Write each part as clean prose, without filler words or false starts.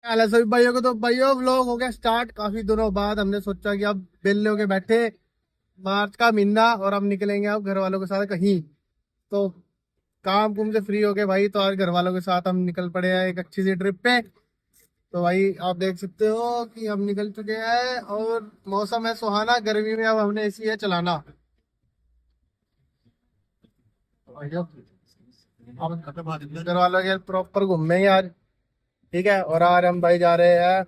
हाल है सभी भाइयों को। तो भाइयों व्लॉग हो गया स्टार्ट काफी दिनों बाद। हमने सोचा कि अब बेल्ले होके बैठे, मार्च का महीना और अब निकलेंगे अब घर वालों के साथ कहीं। तो काम कुम से फ्री हो गए भाई, तो आज घर वालों के साथ हम निकल पड़े हैं एक अच्छी सी ट्रिप पे। तो भाई आप देख सकते हो कि हम निकल चुके हैं और मौसम है सुहाना। गर्मी में अब हमने एसी है चलाना। भाइयों अब घर वालों के प्रॉपर घूमेंगे आज, ठीक है। और आज हम भाई जा रहे हैं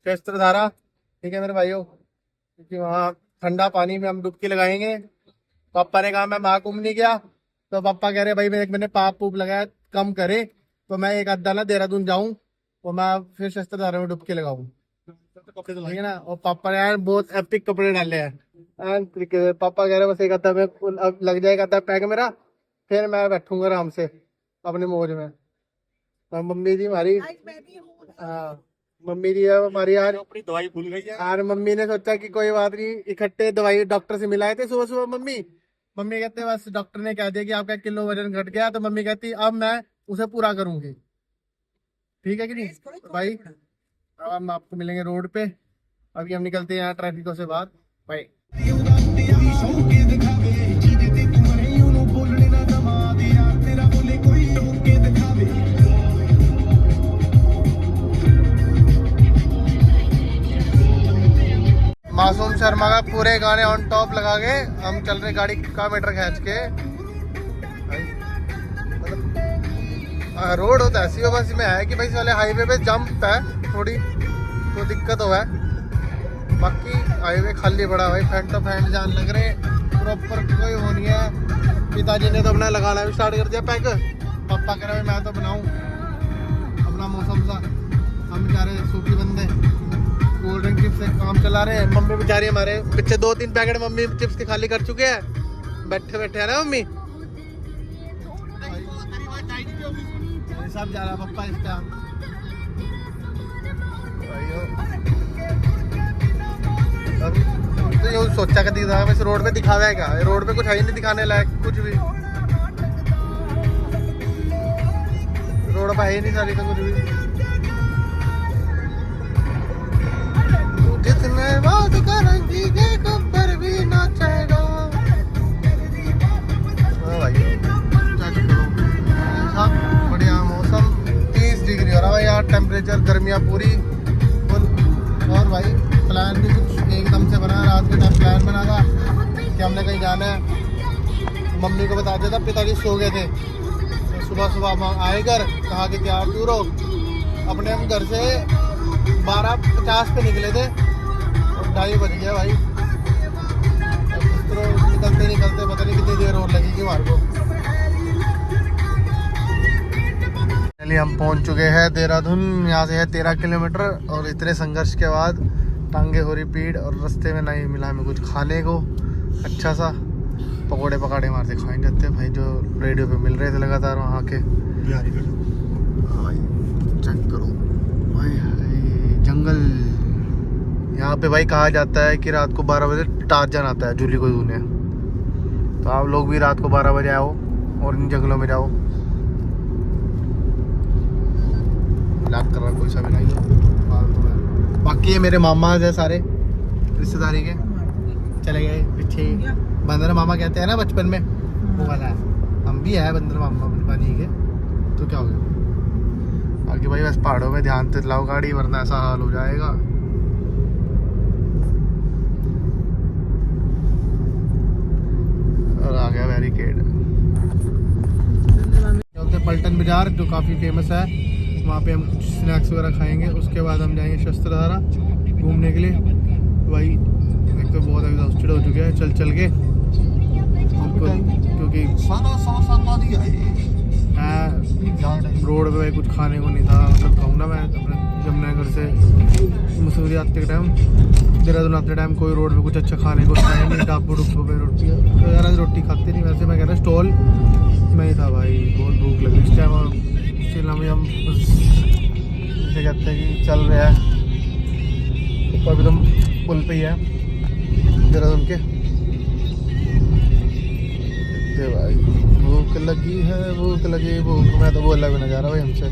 शस्त्रधारा, ठीक है मेरे भाइयों, क्योंकि वहाँ ठंडा पानी में हम डुबकी लगाएंगे। पापा ने कहा मैं महाकुंभ नहीं गया, तो पापा कह रहे भाई मैंने पाप पूप लगाया कम करे, तो मैं एक आधा ना देहरादून जाऊं तो मैं फिर शस्त्रधारा में डुबकी लगाऊं, ठीक है ना। और पापा ने यार बहुत एपिक कपड़े डाले हैं। पापा कह रहे बस एक आधा में अब लग जाएगा आधा पैक मेरा, फिर मैं बैठूंगा आराम से अपने मौज में। और मम्मी जी हमारी, हाँ मम्मी जी अब हमारी यार अपनी दवाई भूल गई है यार। मम्मी ने सोचा कि कोई बात नहीं, इकट्ठे दवाई डॉक्टर से मिलाए थे सुबह सुबह। मम्मी मम्मी कहते बस डॉक्टर ने कह दिया कि आपका किलो वजन घट गया, तो मम्मी कहती अब मैं उसे पूरा करूंगी, ठीक है कि नहीं भाई। अब हम आपको मिलेंगे रोड पे। अभी हम निकलते हैं यहाँ ट्रैफिकों से बात। बाय। मासूम शर्मा का पूरे गाने ऑन टॉप लगा के हम चल रहे गाड़ी का मीटर खींच के। मतलब रोड होता है ऐसी हो, बस में है कि भाई वाले हाईवे पे जंप है थोड़ी तो दिक्कत हो है, बाकी हाईवे खाली पड़ा भाई। फैंट तो फैंट जान लग रहे, प्रॉपर कोई वो नहीं है। पिताजी ने तो अपना लगाना भी स्टार्ट कर दिया पैक। पापा कह रहे मैं तो बनाऊं अपना मौसम सा। हम बेचारे सूफी बंदे कोल्ड ड्रिंक चिप्स से काम चला रहे हैं। मम्मी बेचारी हमारे पीछे 2-3 पैकेट मम्मी चिप्स के खाली कर चुके हैं, बैठे बैठे है ना मम्मी। सब जा रहा पप्पा इस टाइम। तो ये सोचा कर दिखा वैसे रोड पे दिखावा है क्या? रोड पे कुछ है ही नहीं दिखाने लायक कुछ भी। रोड पे है ही नहीं सारी तो कुछ भी। जितने बात करेंगी के कब्र भी नाचेगा। सब बढ़िया मौसम, 30 डिग्री हो रहा है यार टेम्परेचर, गर्मियाँ पूरी फुल। और भाई प्लान भी कुछ एकदम से बना, रात के टाइम प्लान बना था कि हमने कहीं जाना है। मम्मी को बता दिया था, पिताजी सो गए थे। तो सुबह सुबह हम आए घर, कहा कि क्या दूर हो। अपने हम घर से 12:50 पे निकले थे और 2:30 बज गया भाई। तो निकलते निकलते पता नहीं कितनी देर और लगेगी हमारे को। चलिए हम पहुंच चुके हैं देहरादून। यहाँ से है 13 किलोमीटर और इतने संघर्ष के बाद टांगे हो रही पीड़। और रास्ते में नहीं मिला हमें कुछ खाने को अच्छा सा। पकौड़े पकाड़े मारते खाए जाते भाई, जो रेडियो पे मिल रहे थे लगातार वहाँ के। चेक करो भाई जंगल। यहाँ पे भाई कहा जाता है कि रात को 12 बजे टार्जन आता है जूली को ढूंढने। तो आप लोग भी रात को 12 बजे आओ और इन जंगलों में जाओ। ब्लैक कर रहा कोई सा भी नहीं है। बाकी ये मेरे मामा है सारे रिश्तेदारी के, चले गए पीछे। बंदर मामा कहते हैं ना बचपन में, वो वाला है। हम भी है बंदर मामा बनी के, तो क्या हो गया। बाकी भाई बस पहाड़ों में ध्यान से चलाओ गाड़ी, वरना ऐसा हाल हो जाएगा। और आ गया बैरिकेड। पलटन बाजार जो काफ़ी फेमस है, वहाँ पे हम कुछ स्नैक्स वगैरह खाएंगे। उसके बाद हम जाएंगे शस्त्रधारा घूमने के लिए। भाई एक तो बहुत एग्जॉस्टेड हो चुके हैं चल चल के, क्योंकि रोड पे कुछ खाने को नहीं था। मतलब कहूँ ना मैं अपने जमुनानगर से मसूरी आते टाइम, देहरादून आते टाइम कोई रोड पे कुछ अच्छा खाने को था नहीं। ढाबू डुब्बू पे रोटी वगैरह रोटी खाती नहीं। वैसे मैं कह रहा स्टॉल में ही था भाई, बहुत भूख लगी इस टाइम। और हम जैसे कहते हैं कि चल रहे हैं ऊपर भी, तुम पुल पे ही है देहरादून के। भाई भूख लगी है, भूख लगी भूख, मैं तो बोला भी ना जा रहा भाई हमसे।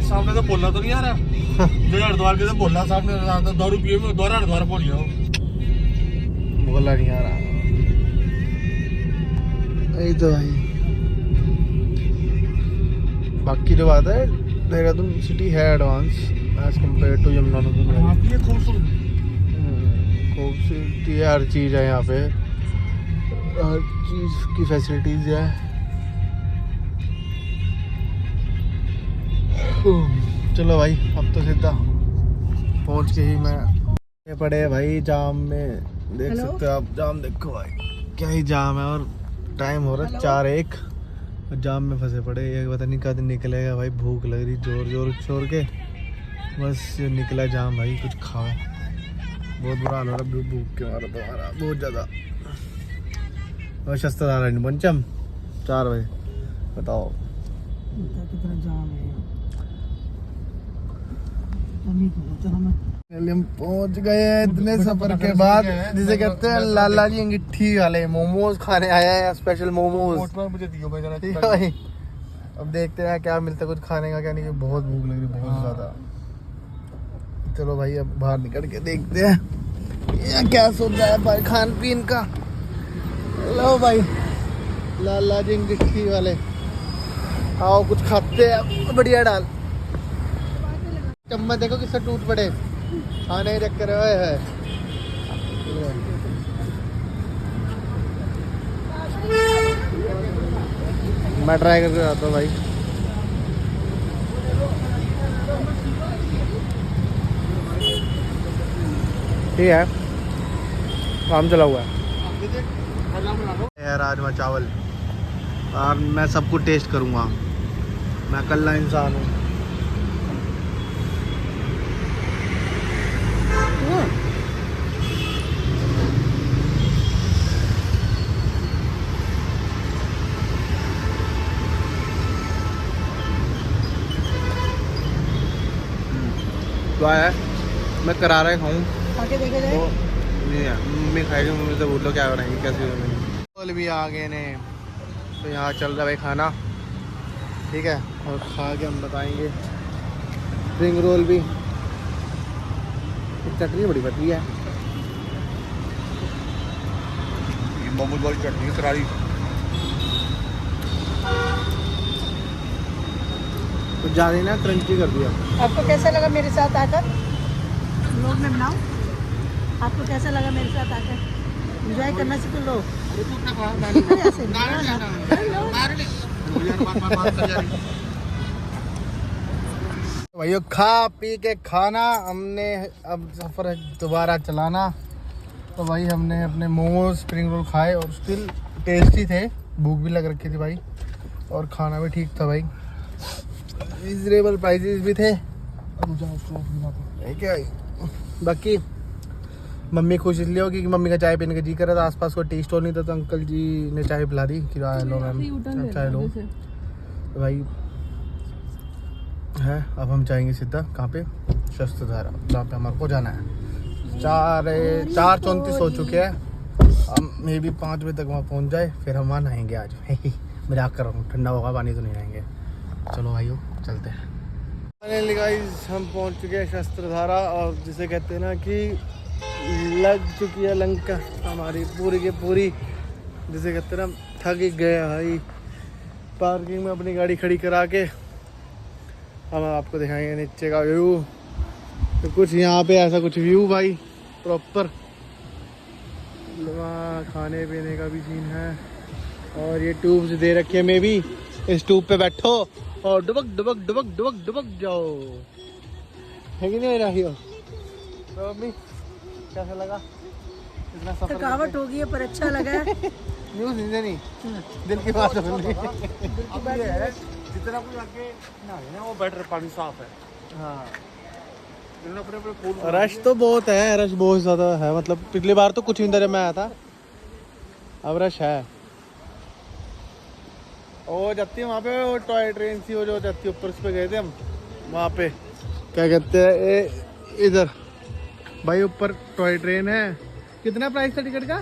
सामने तो बोलना तो नहीं आ रहा जो हरिद्वार के तो बोलना सामने 2 रुपये में दोबारा हरिद्वार पहुंच जाओ बोला नहीं आ रहा यही तो भाई। बाकी जो बात है देहरादून सिटी है advance as compare to Yamunanagar. ये खूबसूरत खूबसूरती है, हर चीज़ है यहाँ पे, हर चीज़ की फैसिलिटीज़ है। चलो भाई अब तो सीधा पहुँच के ही मैं ये पड़े हैं भाई जाम में, देख सकते हो आप जाम, देखो भाई क्या ही जाम है। और टाइम हो रहा है 4:01 और जाम में फंसे पड़े। ये पता नहीं कब निकलेगा भाई, भूख लग रही जोर जोर शोर के, बस ये निकला जाम भाई, कुछ खाओ। बहुत बुरा हाल हो रहा है भूख के मारा तो हमारा बहुत ज़्यादा। और शस्त्रधारा नहीं पंचम 4 बजे, बताओ कितना जाम है। हम पहुंच गए हैं इतने सफर के बाद, जिसे कहते हैं लाला जी अंगीठी वाले मोमोज खाने आया है, स्पेशल मोमोज। मुझे दियो मैं जरा ठीक है भाई, अब देखते हैं क्या मिलता है कुछ खाने का क्या नहीं। बहुत भूख लग रही है बहुत ज़्यादा। चलो भाई अब बाहर निकल के देखते हैं ये क्या सोचा है भाई खान पीन का। लो भाई लाला जी अंगीठी वाले, आओ कुछ खाते हैं। बढ़िया डाल चम्मच देखो किससे टूट पड़े खाने के चक्कर है। मैं ट्राई करके आता हूँ भाई। ठीक है काम चला हुआ है। राजमा चावल और मैं सब कुछ टेस्ट करूँगा, मैं कल्ला इंसान हूँ। तो है मैं करा रहा खाऊँ आके देखे जाए नहीं है, मम्मी खाएगी, मम्मी से बोल लो क्या बनाएंगे कैसे बनाएंगे। रोल भी आ गए ने, तो यहाँ चल रहा है खाना, ठीक है, और खा के हम बताएंगे। स्प्रिंग रोल भी, चटनी बड़ी बटी है, मोमोज वाली चटनी करारी। कुछ ज़्यादा ही ना क्रंची कर दिया। आपको कैसा लगा मेरे साथ आकर? व्लॉग में बनाओ। आपको कैसा लगा मेरे साथ आकर? एंजॉय करना सीख लो। ऐसे भाइयों खा पी के खाना हमने, अब सफ़र दोबारा चलाना। तो भाई हमने अपने मोमोज स्प्रिंग रोल खाए और स्टिल टेस्टी थे, भूख भी लग रखी थी भाई, और खाना भी ठीक था भाई, रीजनेबल प्राइसेस भी थे। क्या बाकी मम्मी खुश इसलिए होगी कि मम्मी का चाय पीने का जी कर रहा था, आसपास कोई टी स्टॉल नहीं था, तो अंकल जी ने चाय पिला दी कि लो मैम चाय लो। तो भाई है अब हम जाएंगे सीधा कहाँ पे, शस्त्रधारा, जहाँ पे हमारे को जाना है। 4:34 हो चुके हैं, हम मे भी 5 बजे तक वहाँ पहुँच जाए, फिर हम वहाँ नहाएंगे आज। मजाक कर रहा हूँ, ठंडा होगा पानी तो नहीं नहाएंगे। चलो भाइयों चलते हैं। गाइस हम पहुँच चुके हैं शस्त्रधारा, और जिसे कहते हैं ना कि लग चुकी है लंका हमारी पूरी की पूरी, जिसे कहते हैं ना थक ही गए भाई। पार्किंग में अपनी गाड़ी खड़ी करा के हम आपको दिखाएंगे नीचे का व्यू। तो कुछ यहाँ पे ऐसा कुछ व्यू भाई प्रॉपर, वहाँ खाने पीने का भी सीन है, और ये ट्यूब्स दे रखे में भी, इस ट्यूब पे बैठो और डुबक डुबक डुबक डुबक डुबक जाओ, है कि नहीं रही हो? तो अम्मी कैसा लगा इतना सफर? थकावट हो गई है पर अच्छा लगा है। न्यूज़ नहीं, दिल की बात है। जितना कोई आगे ना है ना वो बेटर, पानी साफ है। हाँ अपने अपने फूल रश तो बहुत है, रश बहुत ज़्यादा है, मतलब पिछली बार तो कुछ ही अंदर मैं आया था, अब रश है। वो जाती है वहाँ पे, वो टॉय ट्रेन सी वो जो जाती है ऊपर, उस पे गए थे हम, वहाँ पे क्या कहते हैं इधर भाई ऊपर टॉय ट्रेन है। कितना प्राइस था टिकट का?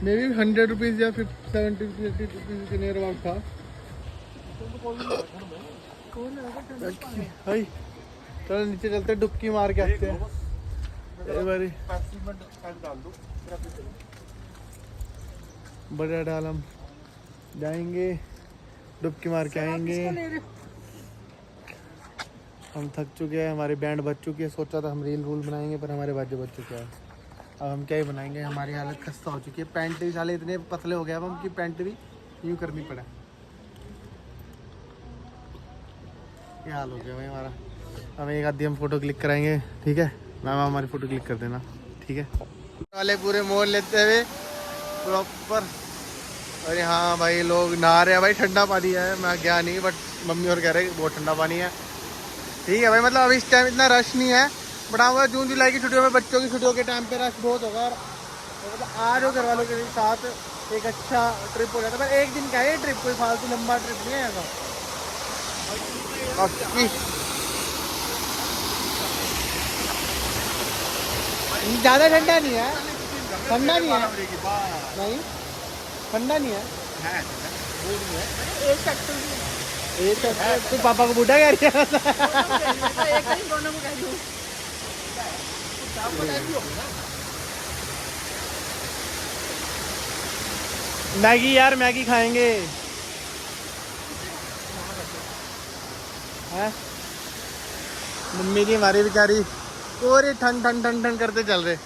मे बी 100 रुपीज़ या 70 रुपीज़ के नियर अबाउट था। भाई चलो नीचे चलते, डुबकी मार के आते हैं एक बारी। बड़ा डाल हम जाएंगे, डुबकी मार के आएंगे। हम थक चुके हैं, हमारी बैंड बज चुकी है। सोचा था हम रील वूल बनाएंगे पर हमारे बाजे बज चुके हैं। अब हम क्या ही बनाएंगे, हमारी हालत खस्ता हो चुकी है। पैंट भी साले इतने पतले हो गए अब हम कि पैंट भी यूँ करनी पड़ा। ये हाल हो गया भाई हमारा। अब एक आधी हम फोटो क्लिक कराएंगे, ठीक है मैम, हमारी फोटो क्लिक कर देना, ठीक है। वाले पूरे मोड़ लेते हुए प्रॉपर। और हाँ भाई लोग नहा रहे हैं भाई, ठंडा पानी है। मैं गया नहीं बट मम्मी और कह रहे बहुत ठंडा पानी है, ठीक है भाई। मतलब अभी इस टाइम इतना रश नहीं है, बट हाँ जून जुलाई की छुट्टियों में, बच्चों की छुट्टियों के टाइम पे रश बहुत होगा। मतलब आज घर वालों के साथ एक अच्छा ट्रिप हो जाता है। पर एक दिन का है ट्रिप, कोई फालतू लंबा ट्रिप नहीं है ऐसा। ज़्यादा ठंडा नहीं है, ठंडा नहीं है, नहीं ठंडा नहीं है। एक तो पापा को बूढ़ा कह रही है। मैगी यार, मैगी खाएंगे हैं। मम्मी की हमारी बेचारी पूरी ठंड ठंड ठंड ठंड करते चल रहे।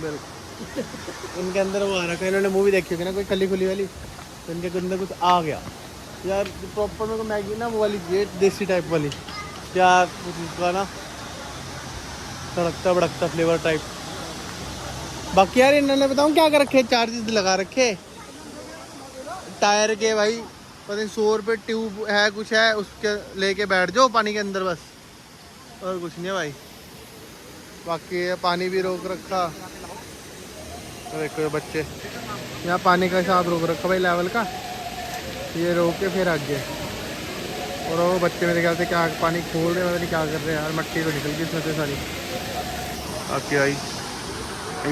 बिल्कुल इनके अंदर वो आ रखा है, इन्होंने मूवी देखी होगी ना कोई खली खुली वाली, तो इनके अंदर कुछ आ गया यार। प्रॉपर मेरे को मैगी ना वो वाली चाहिए, देसी टाइप वाली, क्या कुछ उसका ना तड़कता भड़कता फ्लेवर टाइप। बाकी यार इन्होंने बताऊँ क्या कर रखे, चार्जेस लगा रखे टायर के भाई। पता नहीं 100 रुपये ट्यूब है कुछ है, उसके लेके बैठ जाओ पानी के अंदर बस, और कुछ नहीं है भाई। बाकी पानी भी रोक रखा, देखो ये बच्चे यहाँ पानी का हिसाब रोक रखा भाई लेवल का, ये रोक के फिर आगे। और वो बच्चे मेरे ख्याल से क्या पानी खोल रहे, पता नहीं क्या कर रहे हैं यार। मट्टी तो निकल गई इसमें से सारी। बाकी भाई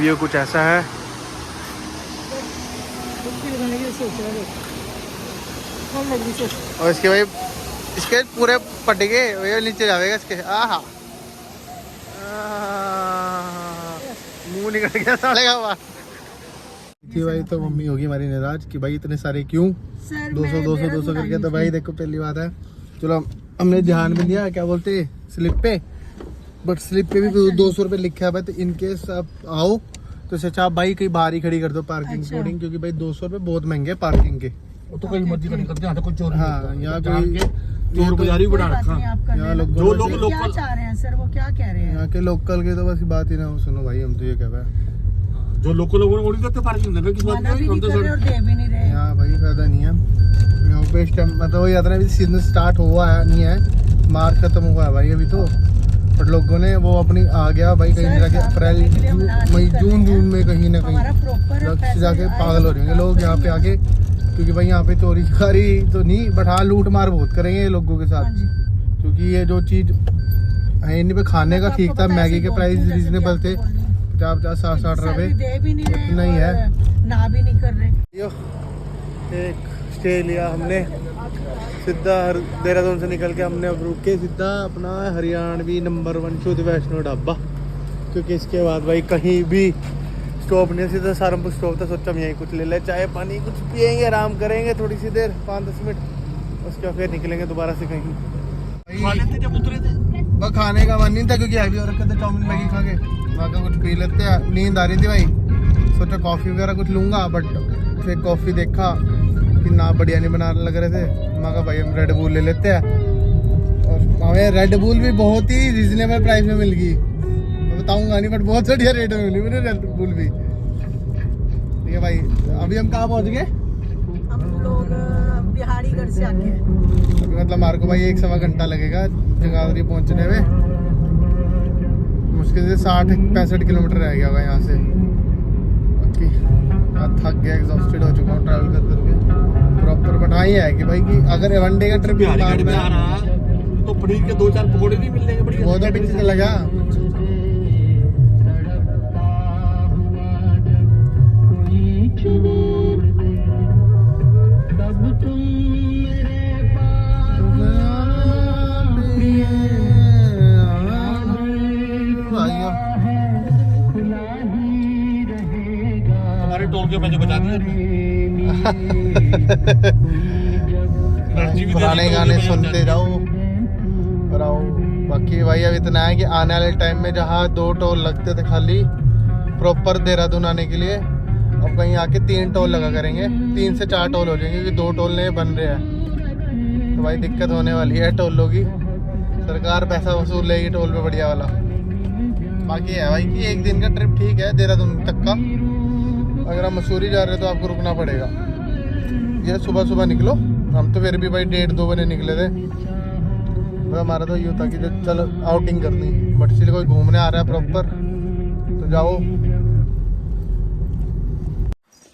ये कुछ ऐसा है। और इसके भाई इसके पूरे पटेगे ये नीचे जाएगा इसके। आहा मुंह निकल गया साले का बात कि भाई। तो मम्मी होगी हमारी नाराज कि भाई इतने सारे क्यों 200 करके। तो भाई देखो पहली बात है, चलो हमने ध्यान भी दिया क्या बोलते स्लिप पे, बट स्लिप पे भी 200 रुपये लिखा है भाई। तो इनकेस आप आओ तो सच्चा आप भाई कहीं बाहर ही खड़ी कर दो पार्किंग कोडिंग, क्योंकि भाई 200 रुपये बहुत महंगे है पार्किंग के। तो कोई मर्जी नहीं करते, यहाँ तो कोई चोर नहीं हाँ करता। यहाँ जान कोई के चोर बाजारी बढ़ा रखा। यहाँ लोग जो लोग क्या लोकल चाह रहे हैं सर, वो क्या कह रहे हैं? यहाँ के लोकल के तो बस बात ही ना हो। सुनो भाई हम तो ये कह रहे हैं, जो लोकल लोगों को नहीं देते पार्किंग देने किस बात मना भी नहीं कर रहे और दे भी नहीं रहे। यहाँ भाई फायदा नहीं है यहाँ पे इस टाइम। मतलब वही यात्रा भी सीजन स्टार्ट हुआ है नहीं है, मार्च खत्म हुआ है भाई अभी तो। बट लोगों ने वो अपनी आ गया भाई कहीं ना कहीं अप्रैल मई जून में कहीं ना कहीं जाके पागल हो जाएंगे लोग यहाँ पे आके, क्योंकि भाई यहाँ पे चोरी चकारी तो नहीं बट हाँ लूट मार बहुत करेंगे ये लोगों के साथ। क्योंकि ये जो चीज है इन पे खाने का ठीक था, मैगी के प्राइस रीजनेबल थे, 50-60 रुपए इतना ही है ना भी नहीं कर रहे। यो एक स्टे लिया हमने सीधा देहरादून से निकल के हमने अब रुक के सीधा अपना हरियाणवी नंबर 1 शुद्ध वैष्णो ढाबा, क्योंकि इसके बाद भाई कहीं भी स्टॉप नहीं, सीधा सहारनपुर स्टॉप था। सोचा हम यहीं कुछ ले ले, चाय पानी कुछ पियेंगे, आराम करेंगे थोड़ी सी देर 5-10 मिनट, उसके बाद फिर निकलेंगे दोबारा से कहीं। जब उतरे थे वह खाने का मन नहीं था क्योंकि हैवी हो रखे थे चाउमीन मैगी खा के, वहाँ का कुछ पी लेते हैं। नींद आ रही थी भाई, सोचा कॉफ़ी वगैरह कुछ लूँगा, बट फिर कॉफ़ी देखा कि ना बढ़िया नहीं बनाने लग रहे थे। मैं कहा भाई हम रेड बुल ले लेते हैं, और हमें रेड बुल भी बहुत ही रीजनेबल प्राइस में मिल गई। मैं बताऊँगा नहीं बट बहुत बढ़िया रेट में मिली मुझे रेड बुल भी। ठीक है भाई, अभी हम कहाँ पहुँच गए? हम लोग बिहारीगढ़ से आके मतलब हमारे को भाई 1-1.25 घंटा लगेगा जगाधरी पहुंचने में। मुश्किल से 60-65 किलोमीटर रह गया होगा यहाँ से। बाकी थक गया, एग्जॉस्टेड हो चुका हूँ ट्रैवल कर करके प्रॉपर। बट हाँ ये है कि भाई कि अगर 1 डे का ट्रिप बिहारीगढ़ में आ रहा तो पनीर के 2-4 पकौड़े नहीं मिलने बढ़िया, वो तो पीछे चला गया। के पैसे बचा दिए एनर्जी भी पुराने देनी, तो गाने पैसे सुनते बचा जाओ और आओ। बाकी भाई अब इतना है कि आने वाले टाइम में जहाँ 2 टोल लगते थे खाली प्रॉपर देहरादून आने के लिए, अब कहीं आके 3 टोल लगा करेंगे, 3 से 4 टोल हो जाएंगे क्योंकि 2 टोल नए बन रहे हैं। तो भाई दिक्कत होने वाली है टोलों की, सरकार पैसा वसूल लेगी टोल पे बढ़िया वाला। बाकी है भाई कि एक दिन का ट्रिप ठीक है देहरादून तक का। अगर आप मसूरी जा रहे हो तो आपको रुकना पड़ेगा। ये सुबह सुबह निकलो, हम तो फिर भी भाई 1:30-2 बजे निकले थे। तो हमारा तो ये होता कि चलो आउटिंग करनी, बट इसलिए कोई घूमने आ रहा है प्रॉपर तो जाओ।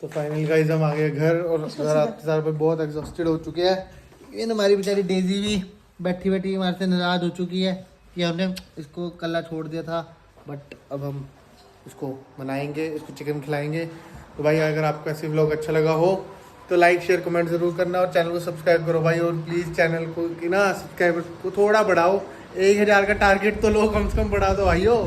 तो फाइनल गाइस हम आ गए घर और रात पे बहुत एग्जॉस्टेड हो चुके हैं। इन हमारी बेचारी डेजी भी बैठी बैठी हमारे से नाराज हो चुकी है कि हमने इसको कल्ला छोड़ दिया था, बट अब हम इसको मनाएंगे, इसको चिकन खिलाएंगे। तो भाई अगर आपको ऐसे व्लॉग अच्छा लगा हो तो लाइक शेयर कमेंट जरूर करना और चैनल को सब्सक्राइब करो भाई। और प्लीज़ चैनल को कि ना सब्सक्राइबर्स को थोड़ा बढ़ाओ, 1000 का टारगेट तो लो कम से कम बढ़ा दो भाइयों।